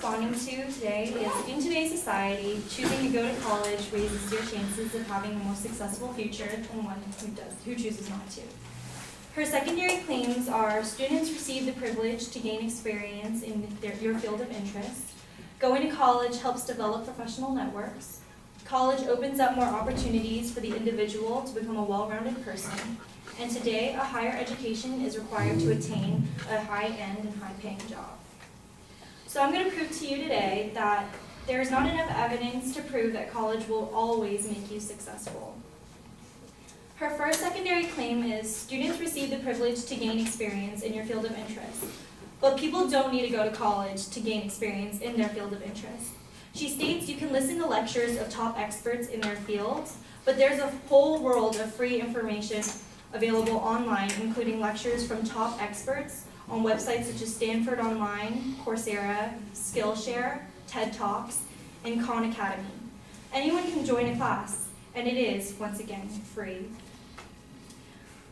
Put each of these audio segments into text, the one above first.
responding to today is, in today's society, choosing to go to college raises your chances of having a more successful future than one who chooses not to. Her secondary claims are: students receive the privilege to gain experience in your field of interest. Going to college helps develop professional networks. College opens up more opportunities for the individual to become a well-rounded person. And today, a higher education is required to attain a high-end and high-paying job. So I'm going to prove to you today that there is not enough evidence to prove that college will always make you successful. Her first secondary claim is: students receive the privilege to gain experience in your field of interest. But people don't need to go to college to gain experience in their field of interest. She states you can listen to lectures of top experts in their fields, but there's a whole world of free information available online, including lectures from top experts on websites such as Stanford Online, Coursera, Skillshare, TED Talks, and Khan Academy. Anyone can join a class, and it is, once again, free.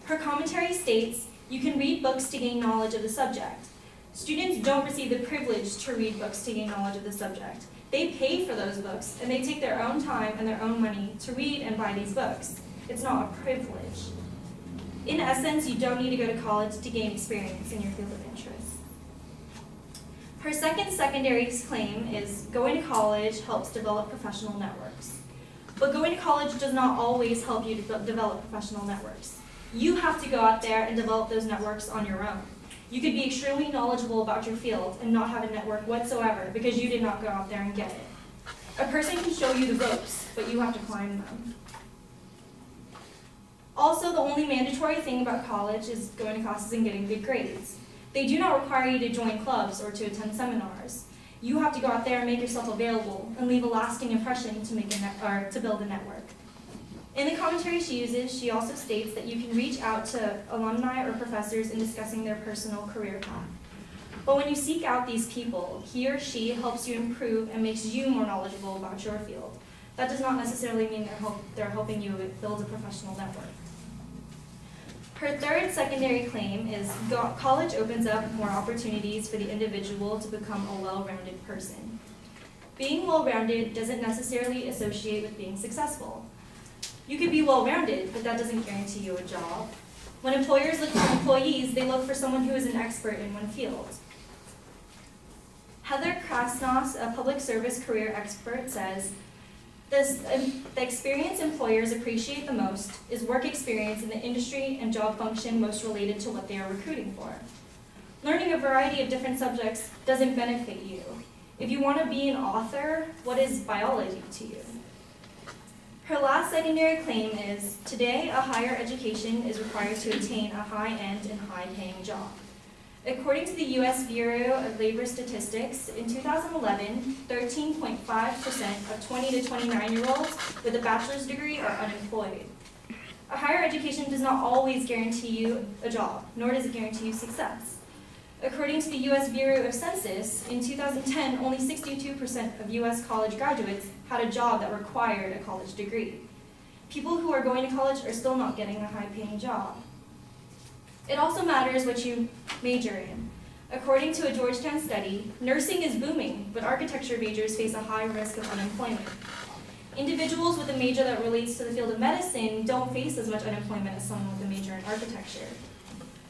Her commentary states, you can read books to gain knowledge of the subject. Students don't receive the privilege to read books to gain knowledge of the subject. They pay for those books, and they take their own time and their own money to read and buy these books. It's not a privilege. In essence, you don't need to go to college to gain experience in your field of interest. Her second secondary claim is going to college helps develop professional networks. But going to college does not always help you to develop professional networks. You have to go out there and develop those networks on your own. You could be extremely knowledgeable about your field and not have a network whatsoever because you did not go out there and get it. A person can show you the ropes, but you have to climb them. Also, the only mandatory thing about college is going to classes and getting good grades. They do not require you to join clubs or to attend seminars. You have to go out there and make yourself available and leave a lasting impression to build a network. In the commentary she uses, she also states that you can reach out to alumni or professors in discussing their personal career path. But when you seek out these people, he or she helps you improve and makes you more knowledgeable about your field. That does not necessarily mean they're helping you build a professional network. Her third secondary claim is college opens up more opportunities for the individual to become a well-rounded person. Being well-rounded doesn't necessarily associate with being successful. You could be well-rounded, but that doesn't guarantee you a job. When employers look for employees, they look for someone who is an expert in one field. Heather Krasnos, a public service career expert, says, the experience employers appreciate the most is work experience in the industry and job function most related to what they are recruiting for. Learning a variety of different subjects doesn't benefit you. If you want to be an author, what is biology to you? Her last secondary claim is, today a higher education is required to attain a high-end and high-paying job. According to the U.S. Bureau of Labor Statistics, in 2011, 13.5% of 20 to 29-year-olds with a bachelor's degree are unemployed. A higher education does not always guarantee you a job, nor does it guarantee you success. According to the U.S. Bureau of Census, in 2010, only 62% of U.S. college graduates had a job that required a college degree. People who are going to college are still not getting a high-paying job. It also matters what you major in. According to a Georgetown study, nursing is booming, but architecture majors face a high risk of unemployment. Individuals with a major that relates to the field of medicine don't face as much unemployment as someone with a major in architecture.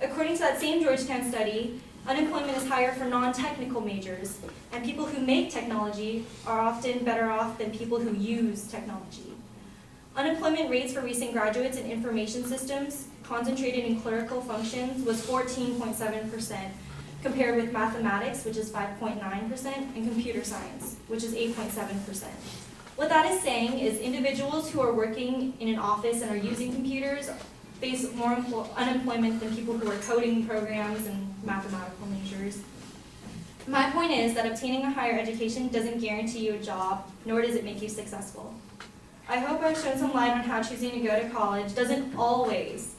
According to that same Georgetown study, unemployment is higher for non-technical majors, and people who make technology are often better off than people who use technology. Unemployment rates for recent graduates in information systems concentrated in clerical functions was 14.7%, compared with mathematics, which is 5.9%, and computer science, which is 8.7%. What that is saying is individuals who are working in an office and are using computers face more unemployment than people who are coding programs and mathematical majors. My point is that obtaining a higher education doesn't guarantee you a job, nor does it make you successful. I hope I've shown some light on how choosing to go to college doesn't always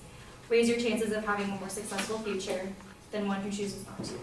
raise your chances of having a more successful future than one who chooses not to.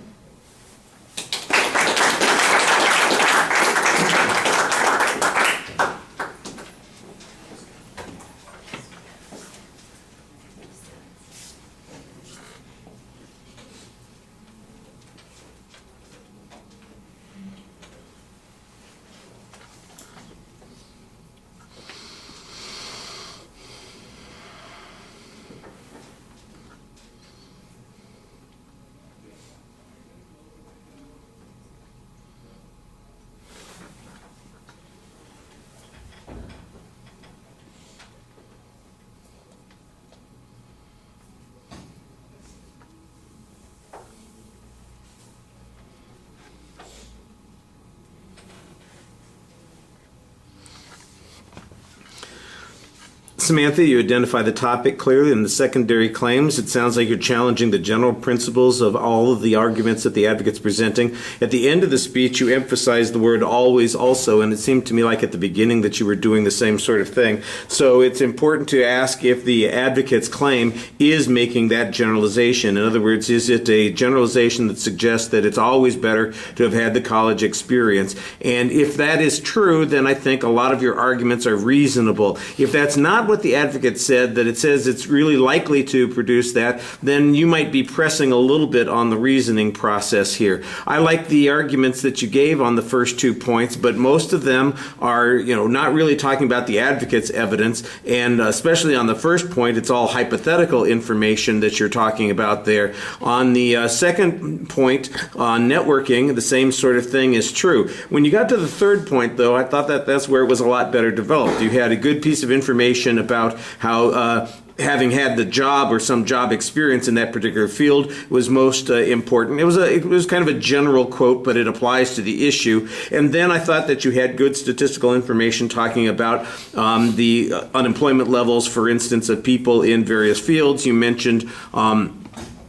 Samantha, you identify the topic clearly in the secondary claims. It sounds like you're challenging the general principles of all of the arguments that the advocate's presenting. At the end of the speech, you emphasized the word always also, and it seemed to me like at the beginning that you were doing the same sort of thing. So it's important to ask if the advocate's claim is making that generalization. In other words, is it a generalization that suggests that it's always better to have had the college experience? And if that is true, then I think a lot of your arguments are reasonable. If that's not what the advocate said, that it says it's really likely to produce that, then you might be pressing a little bit on the reasoning process here. I like the arguments that you gave on the first 2 points, but most of them are, not really talking about the advocate's evidence, and especially on the first point, it's all hypothetical information that you're talking about there. On the second point, on networking, the same sort of thing is true. When you got to the third point, though, I thought that that's where it was a lot better developed. You had a good piece of information about how having had the job or some job experience in that particular field was most important. It was kind of a general quote, but it applies to the issue. And then I thought that you had good statistical information talking about the unemployment levels, for instance, of people in various fields. You mentioned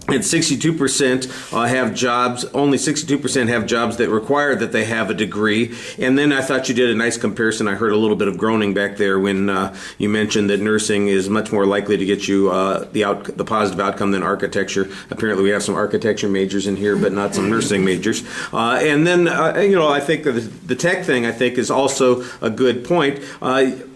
and 62% have jobs, only 62% have jobs that require that they have a degree. And then I thought you did a nice comparison. I heard a little bit of groaning back there when you mentioned that nursing is much more likely to get you the positive outcome than architecture. Apparently we have some architecture majors in here, but not some nursing majors. And then, I think the tech thing, I think, is also a good point.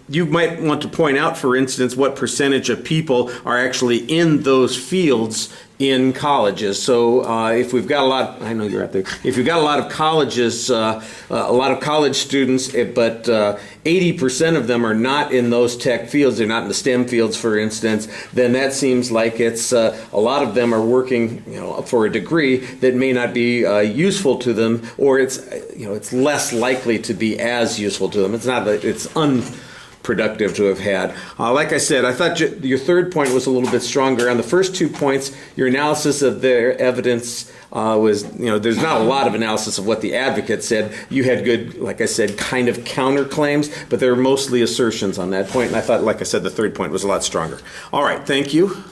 You might want to point out, for instance, what percentage of people are actually in those fields in colleges. So if we've got a lot, I know you're out there, if you've got a lot of colleges, a lot of college students, but 80% of them are not in those tech fields, they're not in the STEM fields, for instance, then that seems like it's a lot of them are working for a degree that may not be useful to them, or it's less likely to be as useful to them. It's not that it's unproductive to have had. Like I said, I thought your third point was a little bit stronger. On the first 2 points, your analysis of their evidence was, there's not a lot of analysis of what the advocate said. You had good, like I said, kind of counterclaims, but they were mostly assertions on that point. And I thought, like I said, the third point was a lot stronger. All right, thank you.